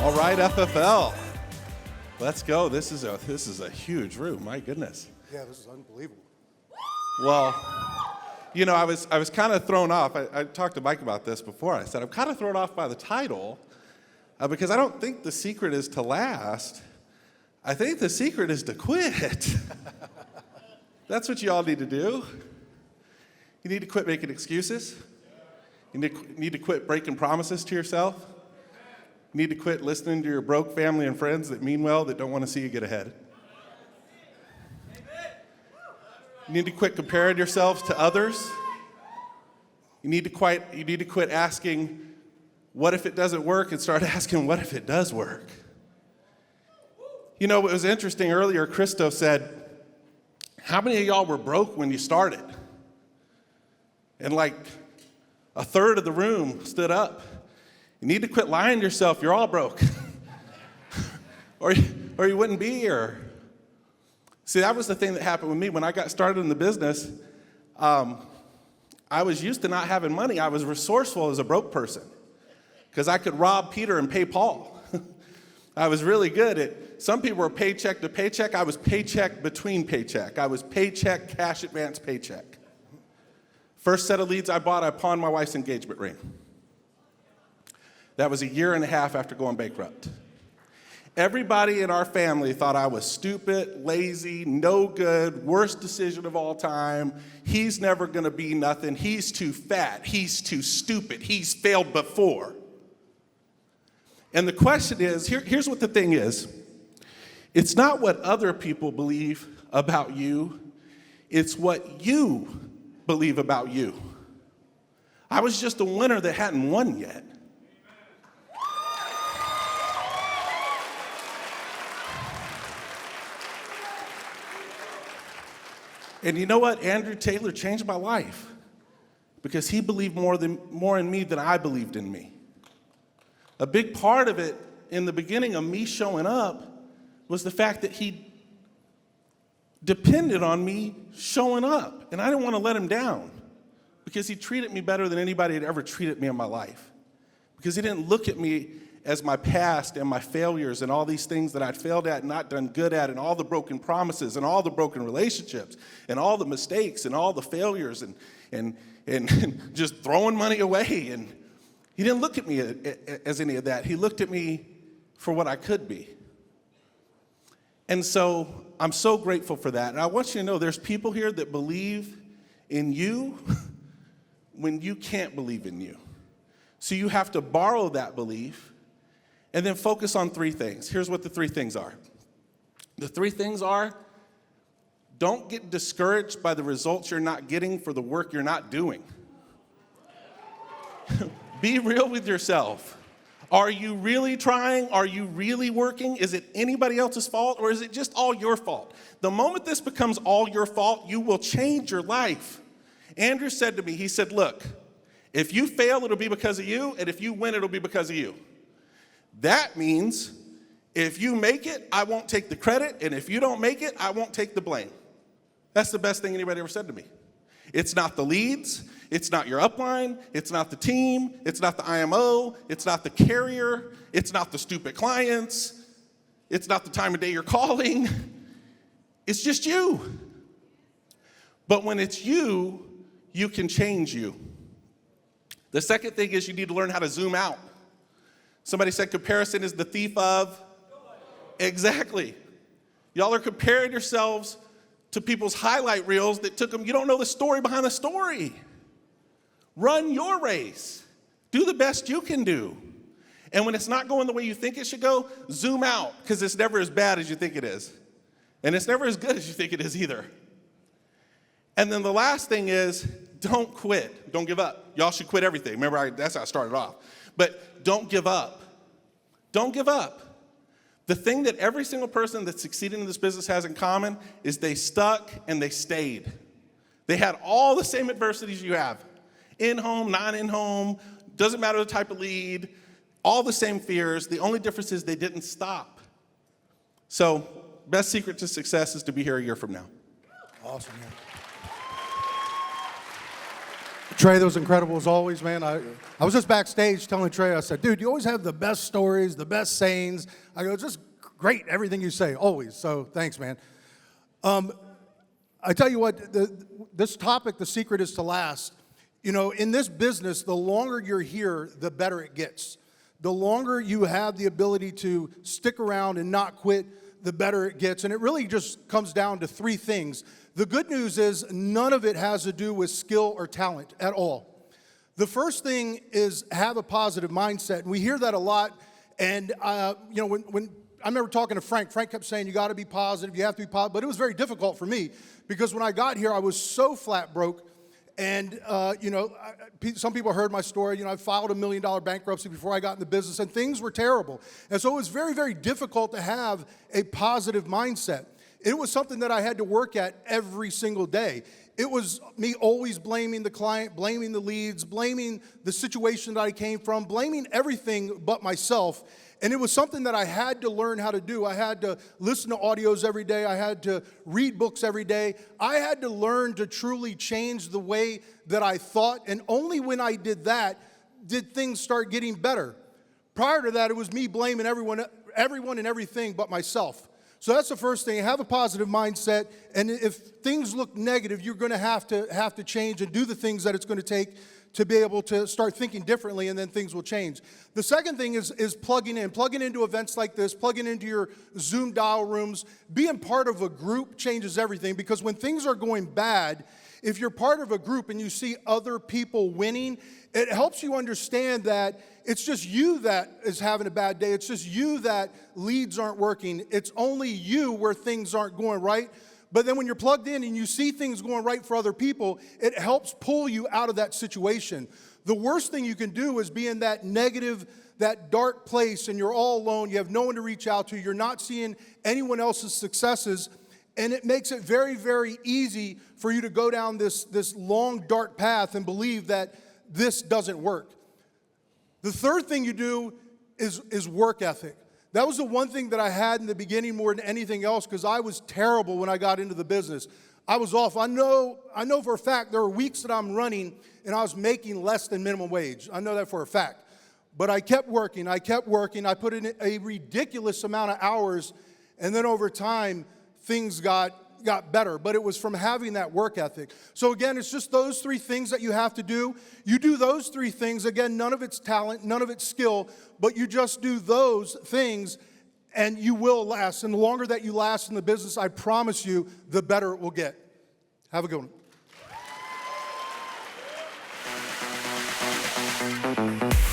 All right, FFL. Let's go. This is a huge room. My goodness. Yeah, this is unbelievable. Well, you know, I was kind of thrown off. I talked to Mike about this before. I said I'm kind of thrown off by the title because I don't think the secret is to last. I think the secret is to quit. That's what you all need to do. You need to quit making excuses. You need to quit breaking promises to yourself. You need to quit listening to your broke family and friends that mean well that don't want to see you get ahead. You need to quit comparing yourselves to others. You need to quit asking, what if it doesn't work, and start asking, what if it does work? You know, it was interesting earlier, Christo said, how many of y'all were broke when you started? And like a third of the room stood up. You need to quit lying to yourself. You're all broke. or you wouldn't be here. See, that was the thing that happened with me. When I got started in the business, I was used to not having money. I was resourceful as a broke person because I could rob Peter and pay Paul. I was really good at, some people were paycheck to paycheck. I was paycheck between paycheck. I was paycheck, cash advance, paycheck. First set of leads I bought, I pawned my wife's engagement ring. That was a year and a half after going bankrupt. Everybody in our family thought I was stupid, lazy, no good, worst decision of all time. He's never gonna be nothing. He's too fat. He's too stupid. He's failed before. And the question is, here's what the thing is. It's not what other people believe about you. It's what you believe about you. I was just a winner that hadn't won yet. And you know what? Andrew Taylor changed my life because he believed more in me than I believed in me. A big part of it in the beginning of me showing up was the fact that he depended on me showing up. And I didn't want to let him down because he treated me better than anybody had ever treated me in my life. Because he didn't look at me as my past and my failures and all these things that I'd failed at and not done good at and all the broken promises and all the broken relationships and all the mistakes and all the failures and just throwing money away. And he didn't look at me as any of that. He looked at me for what I could be. And so I'm so grateful for that. And I want you to know there's people here that believe in you when you can't believe in you. So you have to borrow that belief and then focus on three things. Here's what the three things are. The three things are, don't get discouraged by the results you're not getting for the work you're not doing. Be real with yourself. Are you really trying? Are you really working? Is it anybody else's fault, or is it just all your fault? The moment this becomes all your fault, you will change your life. Andrew said to me, he said, look, if you fail, it'll be because of you, and if you win, it'll be because of you. That means if you make it, I won't take the credit, and if you don't make it, I won't take the blame. That's the best thing anybody ever said to me. It's not the leads, it's not your upline, it's not the team, it's not the IMO, it's not the carrier, it's not the stupid clients, it's not the time of day you're calling. It's just you. But when it's you, you can change you. The second thing is you need to learn how to zoom out. Somebody said comparison is the thief of? Exactly. Y'all are comparing yourselves to people's highlight reels that took them, you don't know the story behind the story. Run your race. Do the best you can do. And when it's not going the way you think it should go, zoom out, because it's never as bad as you think it is. And it's never as good as you think it is either. And then the last thing is, don't quit. Don't give up. Y'all should quit everything. Remember, that's how I started off. But don't give up. Don't give up. The thing that every single person that's succeeding in this business has in common is they stuck and they stayed. They had all the same adversities you have. In-home, non-in-home, doesn't matter the type of lead, all the same fears. The only difference is they didn't stop. So, best secret to success is to be here a year from now. Awesome, man. Trey, that was incredible as always, man. I was just backstage telling Trey, I said, dude, you always have the best stories, the best sayings. I go, just great, everything you say, always. So thanks, man. I tell you what, this topic, the secret is to last. You know, in this business, the longer you're here, the better it gets. The longer you have the ability to stick around and not quit, the better it gets. And it really just comes down to three things. The good news is none of it has to do with skill or talent at all. The first thing is have a positive mindset. And we hear that a lot. And, you know, when I remember talking to Frank kept saying, you got to be positive, you have to be positive. But it was very difficult for me because when I got here, I was so flat broke. And, you know, some people heard my story. You know, I filed $1 million bankruptcy before I got in the business, and things were terrible. And so it was very, very difficult to have a positive mindset. It was something that I had to work at every single day. It was me always blaming the client, blaming the leads, blaming the situation that I came from, blaming everything but myself. And it was something that I had to learn how to do. I had to listen to audios every day. I had to read books every day. I had to learn to truly change the way that I thought. And only when I did that did things start getting better. Prior to that, it was me blaming everyone and everything but myself. So that's the first thing. Have a positive mindset. And if things look negative, you're going to have to change and do the things that it's going to take to be able to start thinking differently, and then things will change. The second thing is plugging into events like this, plugging into your Zoom dial rooms. Being part of a group changes everything, because when things are going bad, if you're part of a group and you see other people winning, it helps you understand that it's just you that is having a bad day. It's just you that leads aren't working. It's only you where things aren't going right. But then when you're plugged in and you see things going right for other people, it helps pull you out of that situation. The worst thing you can do is be in that negative, that dark place, and you're all alone. You have no one to reach out to. You're not seeing anyone else's successes. And it makes it very, very easy for you to go down this long, dark path and believe that this doesn't work. The third thing you do is work ethic. That was the one thing that I had in the beginning more than anything else, because I was terrible when I got into the business. I was off. I know for a fact there were weeks that I'm running and I was making less than minimum wage. I know that for a fact. But I kept working. I put in a ridiculous amount of hours, and then over time, things got better. But it was from having that work ethic. So again, it's just those three things that you have to do. You do those three things. Again, none of it's talent, none of it's skill, but you just do those things and you will last. And the longer that you last in the business, I promise you, the better it will get. Have a good one.